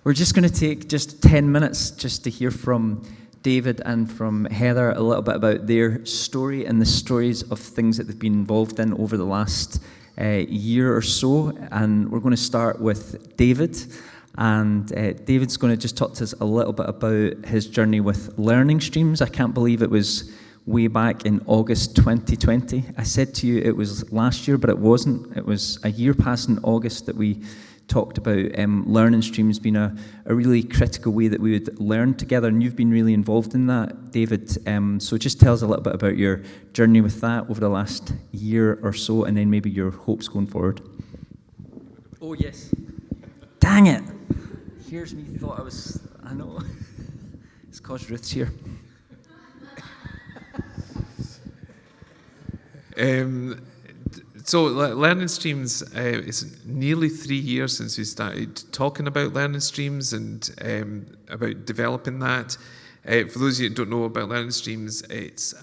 We're just going to take just 10 minutes just to hear from David and from Heather a little bit about their story and the stories of things that they've been involved in over the last year or so. And we're going to start with David. And David's going to just talk to us a little bit about his journey with learning streams. I can't believe it was way back in August 2020. I said to you it was last year, but it wasn't. It was a year past in August that we talked about learning streams being a really critical way that we would learn together, and you've been really involved in that, David. So just tell us a little bit about your journey with that over the last year or so, and then maybe your hopes going forward. Oh, yes. Dang it. Here's me thought I know. It's because Ruth's here. So learning streams, it's nearly 3 years since we started talking about learning streams and about developing that. For those of you who don't know about learning streams, it's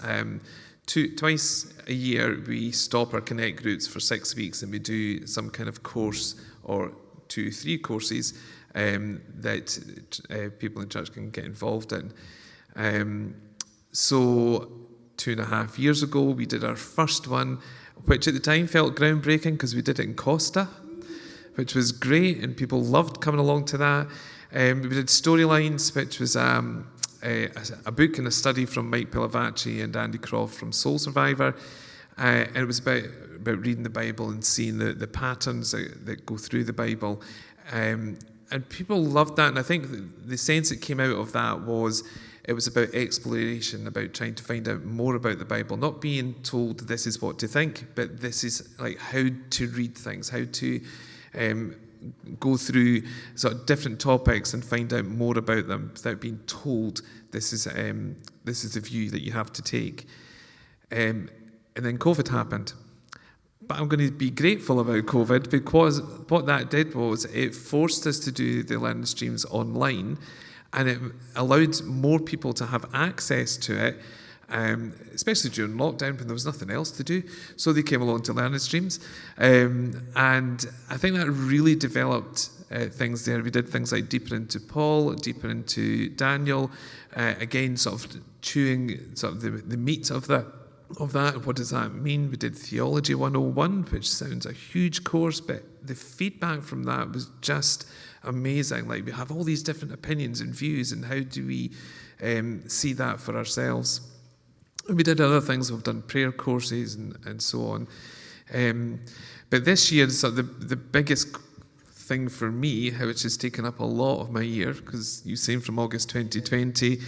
twice a year we stop our Connect groups for 6 weeks and we do some kind of course or 2-3 courses that people in church can get involved in. So 2.5 years ago we did our first one, which at the time felt groundbreaking because we did it in Costa, which was great, and people loved coming along to that. We did Storylines, which was a book and a study from Mike Pilavachi and Andy Croft from Soul Survivor, and it was about reading the Bible and seeing the patterns that go through the Bible, and people loved that. And I think the sense that came out of that was it was about exploration, about trying to find out more about the Bible, not being told this is what to think, but this is like how to read things, how to go through sort of different topics and find out more about them without being told this is the view that you have to take. And then COVID happened. But I'm going to be grateful about COVID because what that did was it forced us to do the learning streams online, and it allowed more people to have access to it, especially during lockdown when there was nothing else to do. So they came along to learning streams. And I think that really developed things there. We did things like deeper into Paul, deeper into Daniel, again, sort of chewing sort of the meat of that. What does that mean? We did Theology 101, which sounds a huge course, but the feedback from that was just amazing. Like, we have all these different opinions and views, and how do we see that for ourselves? And we did other things. We've done prayer courses and so on. But this year, so the biggest thing for me, which has taken up a lot of my year, because you seen from August 2020,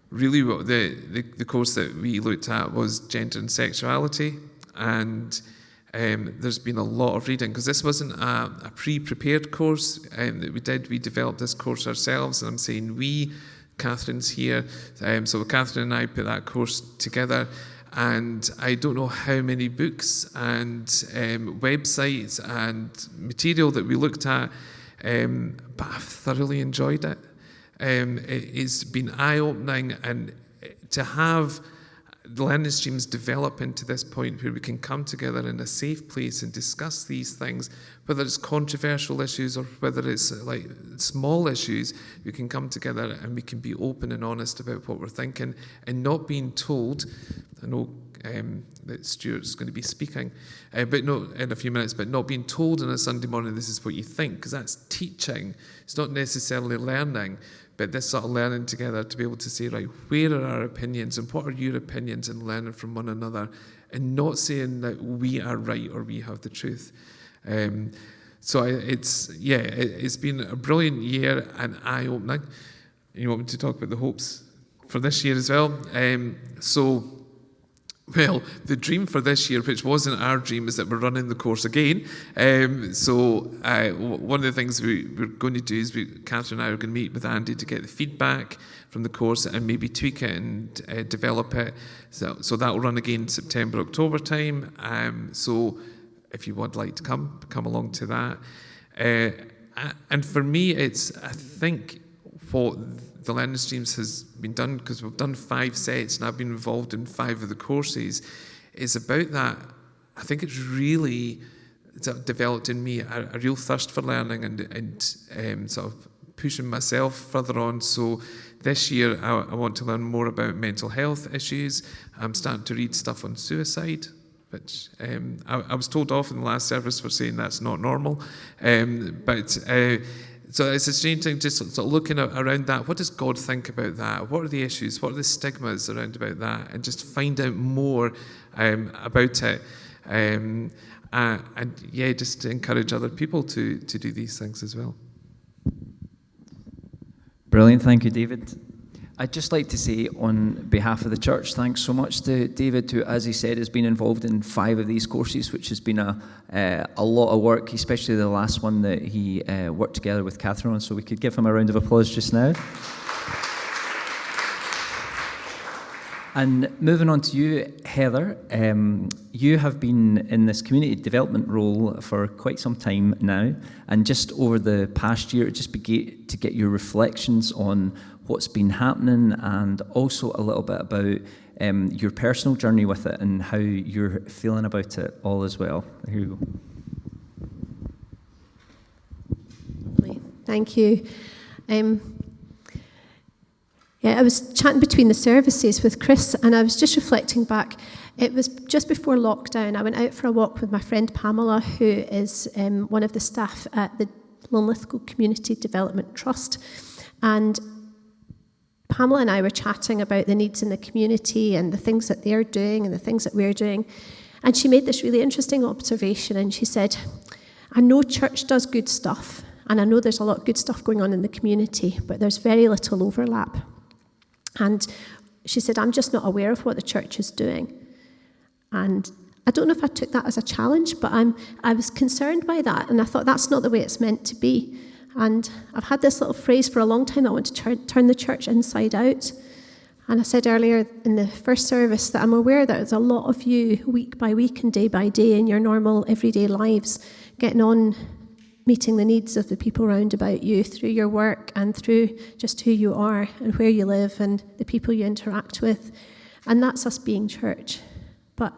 really what the course that we looked at was gender and sexuality. And there's been a lot of reading, because this wasn't a pre-prepared course that we did. We developed this course ourselves, and I'm saying we, Catherine's here. So Catherine and I put that course together, and I don't know how many books and websites and material that we looked at, but I've thoroughly enjoyed it. It's been eye-opening, and to have the learning streams develop into this point where we can come together in a safe place and discuss these things, whether it's controversial issues or whether it's like small issues, we can come together and we can be open and honest about what we're thinking, and not being told. I know that Stuart's going to be speaking, but not in a few minutes, but not being told on a Sunday morning this is what you think, because that's teaching. It's not necessarily learning, but this sort of learning together to be able to say, right, where are our opinions and what are your opinions, and learning from one another, and not saying that we are right or we have the truth. So it's been a brilliant year and eye-opening. You want me to talk about the hopes for this year as well? Well, the dream for this year, which wasn't our dream, is that we're running the course again. One of the things we're going to do is Catherine and I are going to meet with Andy to get the feedback from the course and maybe tweak it and develop it. So that will run again September, October time. So if you would like to come along to that. And for me, I think what the learning streams has been done, because we've done 5 sets and I've been involved in 5 of the courses, is about that. I think it's really developed in me a real thirst for learning and sort of pushing myself further on. So this year, I want to learn more about mental health issues. I'm starting to read stuff on suicide, which I was told off in the last service for saying that's not normal. So it's a strange thing, just sort of looking around that. What does God think about that? What are the issues? What are the stigmas around about that? And just find out more about it. And yeah, just to encourage other people to do these things as well. Brilliant, thank you, David. I'd just like to say on behalf of the church, thanks so much to David, who, as he said, has been involved in 5 of these courses, which has been a lot of work, especially the last one that he worked together with Catherine on. So we could give him a round of applause just now. And moving on to you, Heather, you have been in this community development role for quite some time now, and just over the past year, it just began to get your reflections on what's been happening, and also a little bit about your personal journey with it and how you're feeling about it all as well. Here you go. Thank you. I was chatting between the services with Chris, and I was just reflecting back. It was just before lockdown. I went out for a walk with my friend Pamela, who is one of the staff at the Linlithgow Community Development Trust. And Pamela and I were chatting about the needs in the community and the things that they're doing and the things that we're doing. And she made this really interesting observation, and she said, I know church does good stuff, and I know there's a lot of good stuff going on in the community, but there's very little overlap. And she said, I'm just not aware of what the church is doing. And I don't know if I took that as a challenge, but I was concerned by that, and I thought that's not the way it's meant to be. And I've had this little phrase for a long time, I want to turn the church inside out. And I said earlier in the first service that I'm aware that there's a lot of you, week by week and day by day, in your normal everyday lives, getting on, meeting the needs of the people round about you through your work and through just who you are and where you live and the people you interact with. And that's us being church. But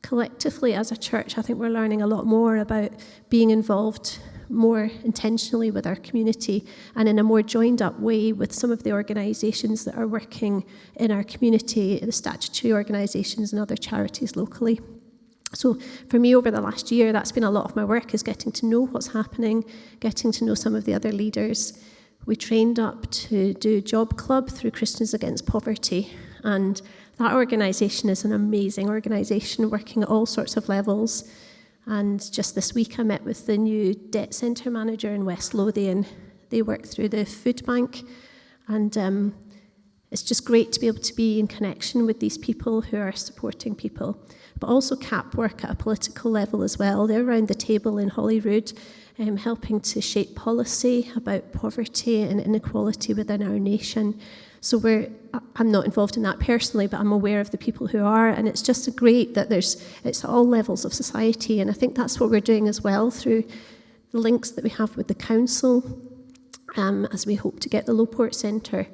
collectively as a church, I think we're learning a lot more about being involved more intentionally with our community and in a more joined up way with some of the organisations that are working in our community, the statutory organisations and other charities locally. So for me over the last year, that's been a lot of my work, is getting to know what's happening, getting to know some of the other leaders. We trained up to do Job Club through Christians Against Poverty, and that organisation is an amazing organisation working at all sorts of levels. And just this week I met with the new debt centre manager in West Lothian. They work through the food bank, and it's just great to be able to be in connection with these people who are supporting people. But also CAP work at a political level as well. They're around the table in Holyrood, helping to shape policy about poverty and inequality within our nation. So I'm not involved in that personally, but I'm aware of the people who are, and it's just great that it's all levels of society, and I think that's what we're doing as well through the links that we have with the council, as we hope to get the Lowport Centre.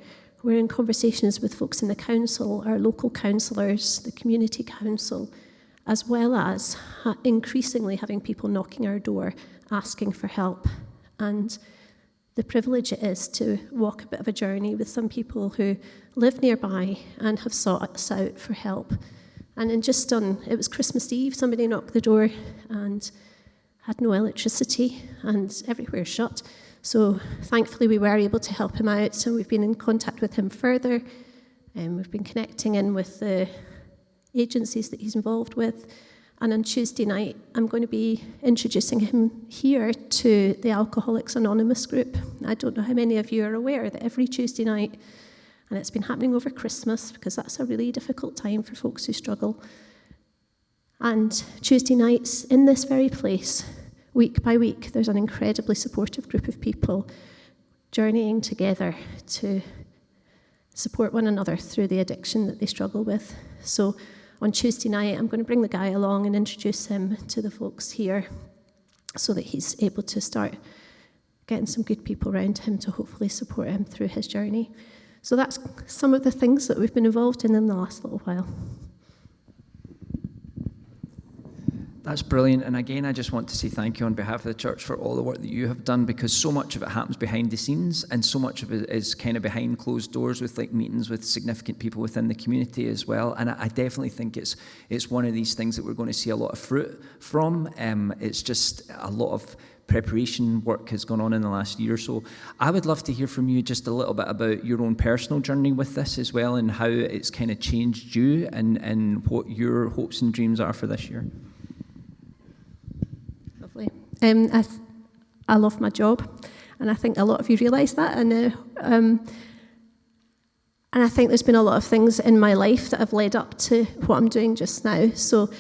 We're in conversations with folks in the council, our local councillors, the community council, as well as increasingly having people knocking our door, asking for help. And the privilege it is to walk a bit of a journey with some people who live nearby and have sought us out for help. And then it was Christmas Eve, somebody knocked the door and had no electricity and everywhere shut. So thankfully we were able to help him out, so we've been in contact with him further, and we've been connecting in with the agencies that he's involved with. And on Tuesday night, I'm going to be introducing him here to the Alcoholics Anonymous group. I don't know how many of you are aware that every Tuesday night, and it's been happening over Christmas because that's a really difficult time for folks who struggle. And Tuesday nights in this very place, week by week, there's an incredibly supportive group of people journeying together to support one another through the addiction that they struggle with. So on Tuesday night, I'm going to bring the guy along and introduce him to the folks here so that he's able to start getting some good people around him to hopefully support him through his journey. So that's some of the things that we've been involved in the last little while. That's brilliant. And again, I just want to say thank you on behalf of the church for all the work that you have done, because so much of it happens behind the scenes, and so much of it is kind of behind closed doors with like meetings with significant people within the community as well. And I definitely think it's one of these things that we're going to see a lot of fruit from. It's just a lot of preparation work has gone on in the last year or so. I would love to hear from you just a little bit about your own personal journey with this as well, and how it's kind of changed you, and what your hopes and dreams are for this year. Lovely. I love my job, and I think a lot of you realise that. And I think there's been a lot of things in my life that have led up to what I'm doing just now. So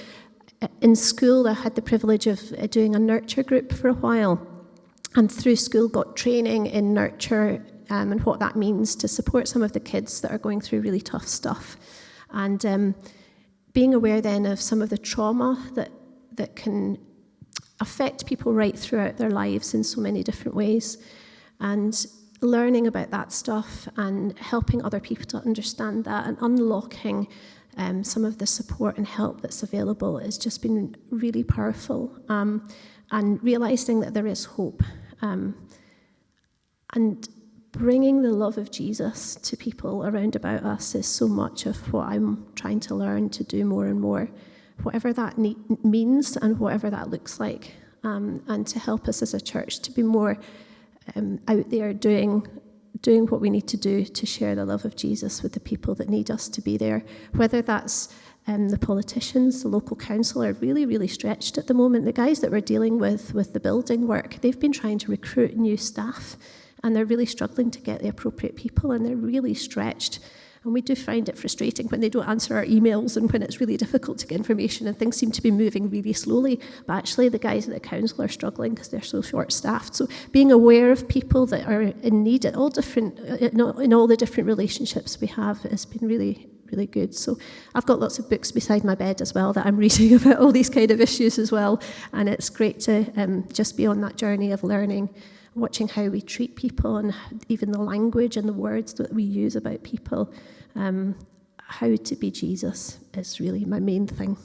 in school, I had the privilege of doing a nurture group for a while, and through school got training in nurture and what that means to support some of the kids that are going through really tough stuff. And being aware then of some of the trauma that can affect people right throughout their lives in so many different ways, and learning about that stuff and helping other people to understand that, and unlocking some of the support and help that's available has just been really powerful, and realising that there is hope, and bringing the love of Jesus to people around about us is so much of what I'm trying to learn to do more and more, whatever that means and whatever that looks like, and to help us as a church to be more out there doing what we need to do to share the love of Jesus with the people that need us to be there, whether that's the politicians. The local council are really, really stretched at the moment. The guys that we're dealing with the building work, they've been trying to recruit new staff, and they're really struggling to get the appropriate people, and they're really stretched. And we do find it frustrating when they don't answer our emails, and when it's really difficult to get information and things seem to be moving really slowly. But actually the guys at the council are struggling because they're so short-staffed. So being aware of people that are in need at all different, in all the different relationships we have has been really, really good. So I've got lots of books beside my bed as well that I'm reading about all these kind of issues as well. And it's great to just be on that journey of learning, watching how we treat people, and even the language and the words that we use about people. How to be Jesus is really my main thing.